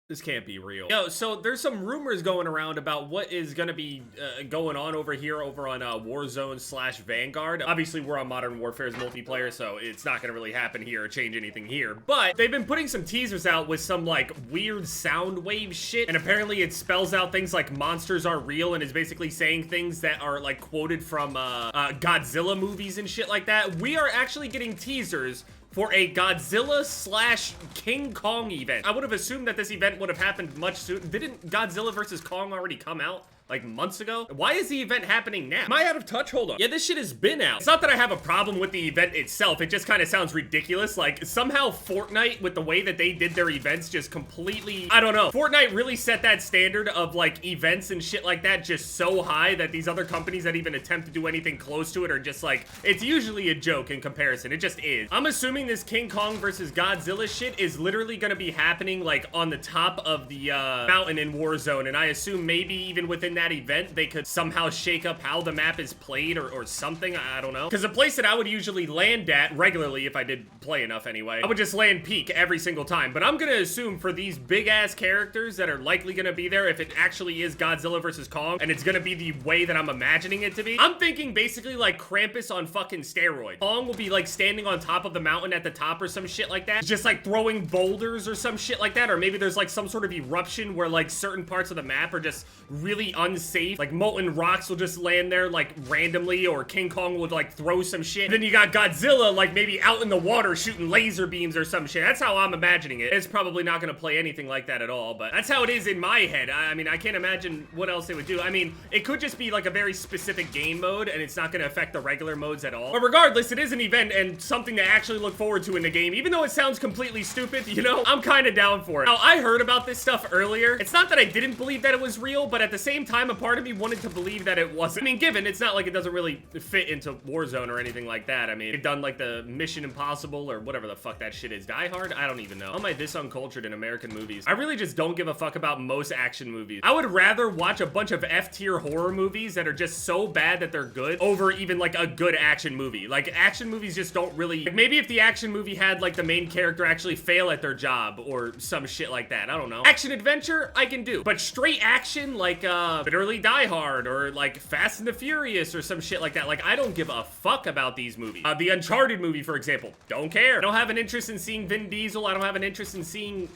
This can't be real. Yo, so there's some rumors going around about what is going to be going on over here over on Warzone slash Vanguard. Obviously, we're on Modern Warfare's multiplayer, so it's not going to really happen here or change anything here. But they've been putting some teasers out with some, like, weird sound wave shit. And apparently it spells out things like monsters are real and is basically saying things that are, like, quoted from Godzilla movies and shit like that. We are actually getting teasers for a Godzilla slash King Kong event. I would have assumed that this event would have happened much sooner. Didn't Godzilla versus Kong already come out like months ago? Why is the event happening now? Am I out of touch? Hold on. Yeah, this shit has been out. It's not that I have a problem with the event itself. It just kind of sounds ridiculous. Like, somehow Fortnite, with the way that they did their events, just completely, I don't know. Fortnite really set that standard of, like, events and shit like that just so high that these other companies that even attempt to do anything close to it are just like, it's usually a joke in comparison. It just is. I'm assuming this King Kong versus Godzilla shit is literally gonna be happening, like, on the top of the mountain in Warzone, and I assume maybe even within that event they could somehow shake up how the map is played or something. I don't know, because the place that I would usually land at regularly, if I did play enough anyway, I would just land peak every single time. But I'm gonna assume for these big ass characters that are likely gonna be there, if it actually is Godzilla versus Kong and it's gonna be the way that I'm imagining it to be, I'm thinking basically like Krampus on fucking steroids. Kong will be like standing on top of the mountain at the top or some shit like that, just like throwing boulders or some shit like that. Or maybe there's like some sort of eruption where like certain parts of the map are just really unsafe, like molten rocks will just land there like randomly, or King Kong would like throw some shit. Then you got Godzilla like maybe out in the water shooting laser beams or some shit. That's how I'm imagining it. It's probably not gonna play anything like that at all, but that's how it is in my head. I mean, I can't imagine what else they would do. I mean, it could just be like a very specific game mode and it's not gonna affect the regular modes at all. But regardless, it is an event and something to actually look forward to in the game. Even though it sounds completely stupid, you know, I'm kind of down for it. Now, I heard about this stuff earlier. It's not that I didn't believe that it was real, but at the same time, a part of me wanted to believe that it wasn't. I mean, given it's not like it doesn't really fit into Warzone or anything like that. I mean, they've done like the Mission Impossible or whatever the fuck that shit is. Die Hard? I don't even know. How am I this uncultured in American movies? I really just don't give a fuck about most action movies. I would rather watch a bunch of F-tier horror movies that are just so bad that they're good over even like a good action movie. Like, action movies just don't really, like, maybe if the action movie had like the main character actually fail at their job or some shit like that. I don't know. Action adventure, I can do. But straight action, like literally Die Hard or like Fast and the Furious or some shit like that, like, I don't give a fuck about these movies. The Uncharted movie, for example, don't care. I don't have an interest in seeing Vin Diesel. I don't have an interest in seeing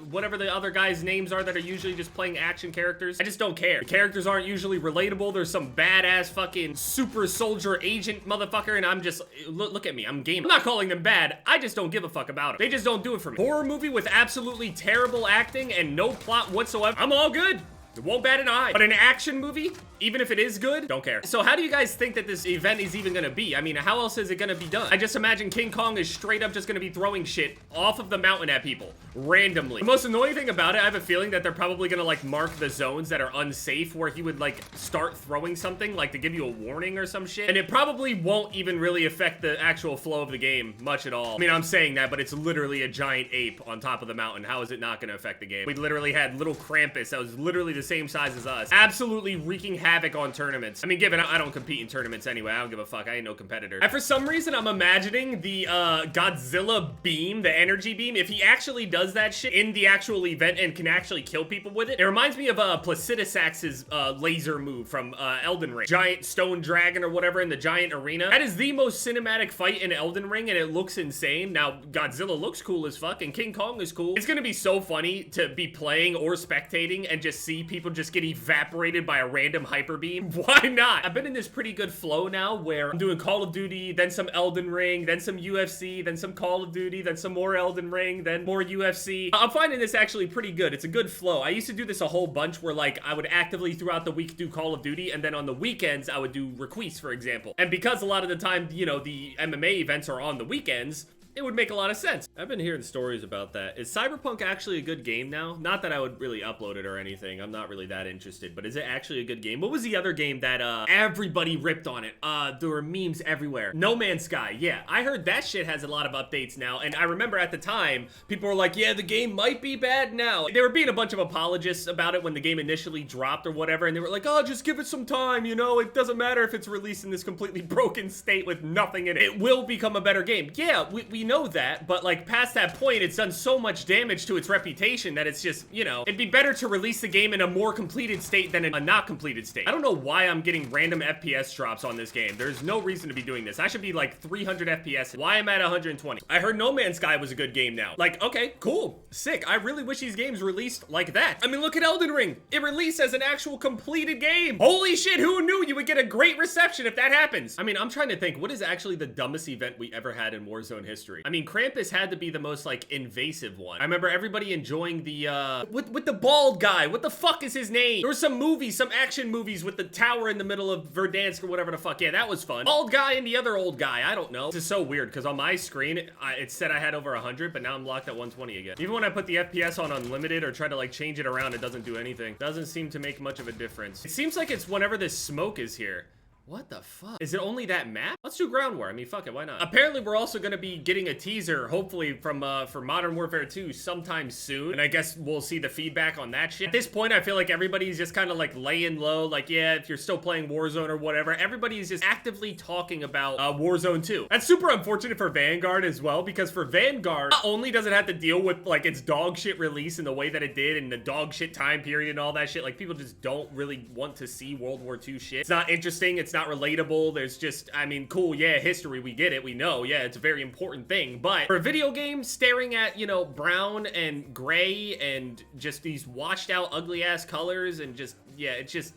whatever the other guys' names are that are usually just playing action characters. I just don't care. The characters aren't usually relatable. There's some badass fucking super soldier agent motherfucker, and I'm just, look at me, I'm game. I'm not calling them bad. I just don't give a fuck about them. They just don't do it for me. Horror movie with absolutely terrible acting and no plot whatsoever, I'm all good. It won't bat an eye. But an action movie, even if it is good, don't care. So how do you guys think that this event is even gonna be? I mean, how else is it gonna be done? I just imagine King Kong is straight up just gonna be throwing shit off of the mountain at people randomly. The most annoying thing about it, I have a feeling that they're probably gonna like mark the zones that are unsafe where he would like start throwing something, like to give you a warning or some shit. And it probably won't even really affect the actual flow of the game much at all. I mean, I'm saying that, but it's literally a giant ape on top of the mountain. How is it not gonna affect the game? We literally had little Krampus that was literally the same size as us, absolutely wreaking havoc on tournaments. I mean, given I don't compete in tournaments anyway, I don't give a fuck. I ain't no competitor. And for some reason, I'm imagining the Godzilla beam, the energy beam, if he actually does that shit in the actual event and can actually kill people with it, it reminds me of Placidusax's laser move from Elden Ring. Giant stone dragon or whatever in the giant arena. That is the most cinematic fight in Elden Ring, and it looks insane. Now, Godzilla looks cool as fuck, and King Kong is cool. It's gonna be so funny to be playing or spectating and just see people just get evaporated by a random hyper beam. Why not? I've been in this pretty good flow now where I'm doing Call of Duty, then some Elden Ring, then some UFC, then some Call of Duty, then some more Elden Ring, then more UFC. I'm finding this actually pretty good. It's a good flow. I used to do this a whole bunch where like I would actively throughout the week do Call of Duty, and then on the weekends I would do Requise, for example. And because a lot of the time, you know, the MMA events are on the weekends, it would make a lot of sense. I've been hearing stories about that. Is Cyberpunk actually a good game now? Not that I would really upload it or anything. I'm not really that interested, but is it actually a good game? What was the other game that everybody ripped on it? There were memes everywhere. No Man's Sky. Yeah, I heard that shit has a lot of updates now, and I remember at the time, people were like, yeah, the game might be bad now. They were being a bunch of apologists about it when the game initially dropped or whatever, and they were like, oh, just give it some time, you know? It doesn't matter if it's released in this completely broken state with nothing in it. It will become a better game. Yeah, we we know that, but like past that point, it's done so much damage to its reputation that it's just, you know, it'd be better to release the game in a more completed state than in a not completed state. I don't know why I'm getting random FPS drops on this game. There's no reason to be doing this. I should be like 300 FPS. Why am I at 120? I heard No Man's Sky was a good game now. Like, okay, cool, sick. I really wish these games released like that. I mean, look at Elden Ring. It released as an actual completed game. Holy shit, who knew you would get a great reception if that happens? I mean, I'm trying to think, what is actually the dumbest event we ever had in Warzone history? I mean, Krampus had to be the most like invasive one. I remember everybody enjoying the with the bald guy. What the fuck is his name? There were some movies, some action movies with the tower in the middle of Verdansk or whatever the fuck. Yeah, that was fun. Bald guy and the other old guy. I don't know. This is so weird because on my screen it said I had over 100, but now I'm locked at 120 again. Even when I put the FPS on unlimited or try to like change it around, it doesn't do anything. Doesn't seem to make much of a difference. It seems like it's whenever this smoke is here. What the fuck? Is it only that map? Let's do ground war. I mean, fuck it, why not? Apparently, we're also gonna be getting a teaser, hopefully, from for Modern Warfare 2 sometime soon. And I guess we'll see the feedback on that shit. At this point, I feel like everybody's just kind of like laying low. Like, yeah, if you're still playing Warzone or whatever, everybody's just actively talking about Warzone 2. That's super unfortunate for Vanguard as well, because for Vanguard, not only does it have to deal with like its dog shit release in the way that it did and the dog shit time period and all that shit, like people just don't really want to see World War II shit. It's not interesting. It's not relatable. There's just, I mean, cool, yeah, history, we get it, we know, yeah, it's a very important thing, but for a video game staring at, you know, brown and gray and just these washed out ugly ass colors and just, yeah, it's just,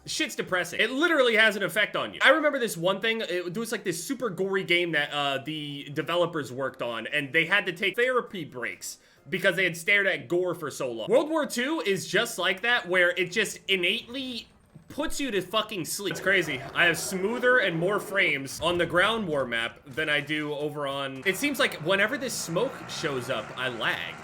shit's depressing. It literally has an effect on you. I remember this one thing, it was like this super gory game that the developers worked on, and they had to take therapy breaks because they had stared at gore for so long. World War II is just like that, where it just innately puts you to fucking sleep. It's crazy. I have smoother and more frames on the ground war map than I do over on... It seems like whenever this smoke shows up, I lag.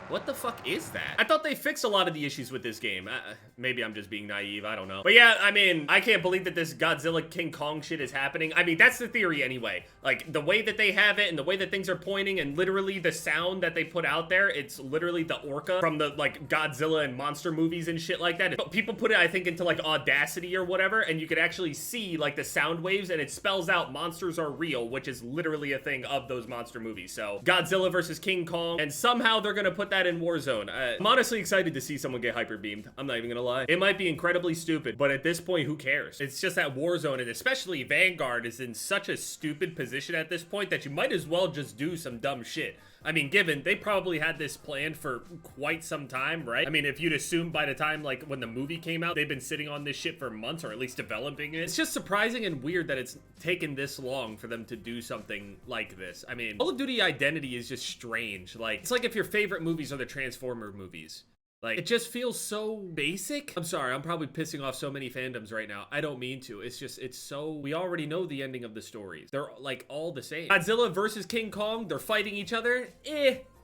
What the fuck is that? I thought they fixed a lot of the issues with this game. Maybe I'm just being naive, I don't know. But yeah, I mean, I can't believe that this Godzilla King Kong shit is happening. I mean, that's the theory anyway. Like, the way that they have it and the way that things are pointing and literally the sound that they put out there, it's literally the orca from the, like, Godzilla and monster movies and shit like that. But people put it, I think, into, like, Audacity or whatever, and you could actually see, like, the sound waves, and it spells out monsters are real, which is literally a thing of those monster movies. So, Godzilla versus King Kong, and somehow they're gonna put that in Warzone. I'm honestly excited to see someone get hyper beamed. I'm not even gonna lie. It might be incredibly stupid, but at this point, who cares? It's just that Warzone, and especially Vanguard, is in such a stupid position at this point that you might as well just do some dumb shit. I mean, given they probably had this planned for quite some time, right? I mean, if you'd assume by the time, like, when the movie came out, they've been sitting on this shit for months, or at least developing it. It's just surprising and weird that it's taken this long for them to do something like this. I mean, Call of Duty Identity is just strange. Like, it's like if your favorite movies are the Transformer movies. Like, it just feels so basic. I'm sorry, I'm probably pissing off so many fandoms right now. I don't mean to. It's just, it's so... We already know the ending of the stories. They're, like, all the same. Godzilla versus King Kong, they're fighting each other.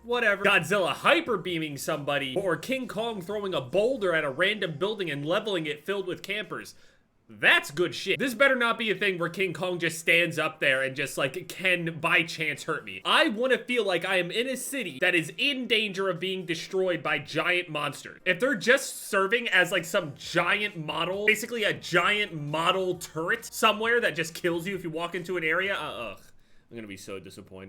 Whatever. Godzilla hyper beaming somebody, or King Kong throwing a boulder at a random building and leveling it filled with campers. That's good shit. This better not be a thing where King Kong just stands up there and just like can by chance hurt me. I want to feel like I am in a city that is in danger of being destroyed by giant monsters. If they're just serving as like some giant model, basically a giant model turret somewhere that just kills you if you walk into an area, I'm gonna be so disappointed.